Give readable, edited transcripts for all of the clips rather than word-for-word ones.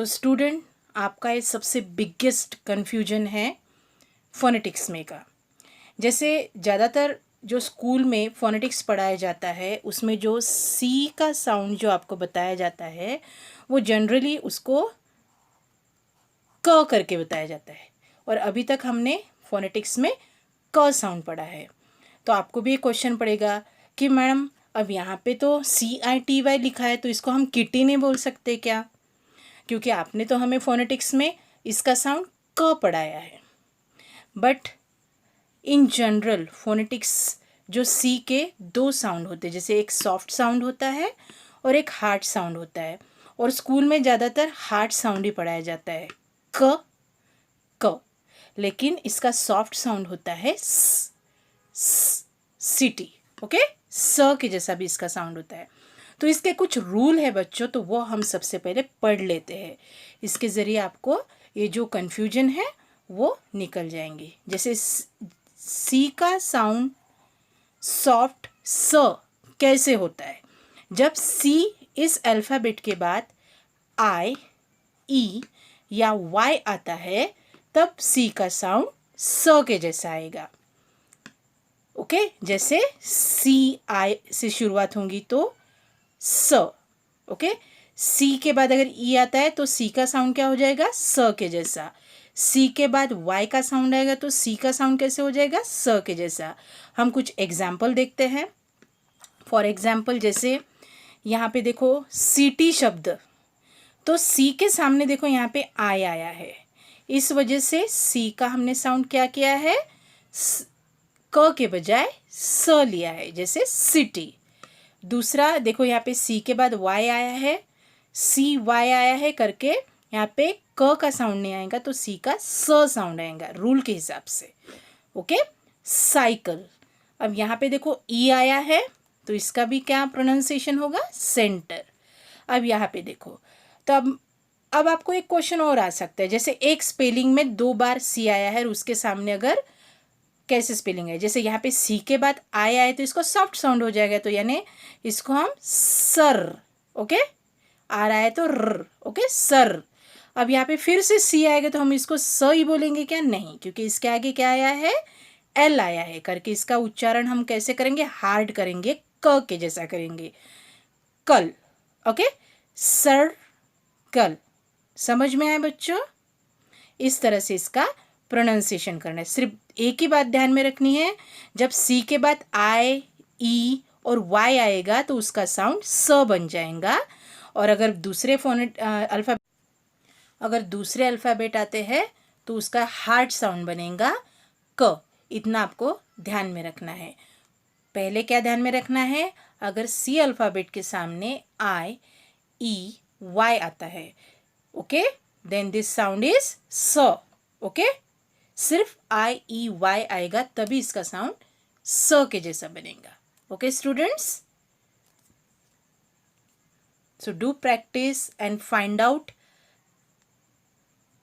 तो स्टूडेंट, आपका ये सबसे बिगेस्ट कन्फ्यूजन है फोनेटिक्स में का। जैसे ज़्यादातर जो स्कूल में फोनेटिक्स पढ़ाया जाता है उसमें जो सी का साउंड जो आपको बताया जाता है वो जनरली उसको क करके बताया जाता है, और अभी तक हमने फोनेटिक्स में क साउंड पढ़ा है। तो आपको भी एक क्वेश्चन पड़ेगा कि मैडम अब यहाँ पे तो CITY लिखा है तो इसको हम किटी नहीं बोल सकते क्या? क्योंकि आपने तो हमें फोनेटिक्स में इसका साउंड क पढ़ाया है। बट इन जनरल फोनेटिक्स जो सी के दो साउंड होते हैं, जैसे एक सॉफ्ट साउंड होता है और एक हार्ड साउंड होता है, और स्कूल में ज़्यादातर हार्ड साउंड ही पढ़ाया जाता है क क, लेकिन इसका सॉफ्ट साउंड होता है सिटी। ओके, स के जैसा भी इसका साउंड होता है। तो इसके कुछ रूल है बच्चों, तो वो हम सबसे पहले पढ़ लेते हैं। इसके ज़रिए आपको ये जो कन्फ्यूजन है वो निकल जाएंगी। जैसे सी का साउंड सॉफ्ट स कैसे होता है? जब सी इस अल्फ़ाबेट के बाद आई, ई या वाई आता है तब सी का साउंड स के जैसा आएगा। ओके, जैसे CI से शुरुआत होंगी तो स। ओके, सी के बाद अगर ई आता है तो सी का साउंड क्या हो जाएगा? स के जैसा। सी के बाद वाई का साउंड आएगा तो सी का साउंड कैसे हो जाएगा? स के जैसा। हम कुछ एग्जाम्पल देखते हैं। फॉर एग्जाम्पल, जैसे यहाँ पे देखो सिटी शब्द, तो सी के सामने देखो यहाँ पे आई आया है, इस वजह से सी का हमने साउंड क्या किया है? क के बजाय स लिया है, जैसे सिटी। दूसरा देखो यहाँ पे सी के बाद वाई आया है, CY आया है करके यहाँ पे क का साउंड नहीं आएगा तो सी का स साउंड आएगा रूल के हिसाब से। Okay, cycle. अब यहाँ पे देखो ई आया है तो इसका भी क्या प्रोनाउंसिएशन होगा? सेंटर। अब यहाँ पे देखो, तो अब आपको एक क्वेश्चन और आ सकता है, जैसे एक स्पेलिंग में 2 बार सी आया है और उसके सामने अगर कैसे स्पेलिंग है, जैसे यहाँ पे सी के बाद आई आए तो इसको सॉफ्ट साउंड हो जाएगा, तो यानी इसको हम सर। ओके, आ रहा है तो र। Okay, sir. अब यहाँ पे फिर से सी आएगा तो हम इसको स ही बोलेंगे क्या? नहीं, क्योंकि इसके आगे क्या आया है? L आया है करके इसका उच्चारण हम कैसे करेंगे? हार्ड करेंगे, क के जैसा करेंगे, कल। ओके, सर कल। समझ में आया बच्चों? इस तरह से इसका प्रोनाउंसिएशन करना है। सिर्फ एक ही बात ध्यान में रखनी है, जब सी के बाद आई, ई और वाई आएगा तो उसका साउंड स बन जाएगा, और अगर दूसरे अल्फ़ाबेट आते हैं तो उसका हार्ड साउंड बनेगा क। इतना आपको ध्यान में रखना है। पहले क्या ध्यान में रखना है? अगर सी अल्फ़ाबेट के सामने आई, ई, वाई आता है, okay, then this sound is स। ओके, सिर्फ IEY आएगा तभी इसका साउंड स के जैसा बनेगा। Okay students, so do practice and find out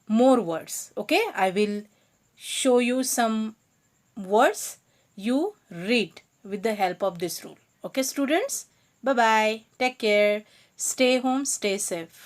more words. Okay, I will show you some words, you read with the help of this rule. Okay students, bye bye, take care, stay home, stay safe.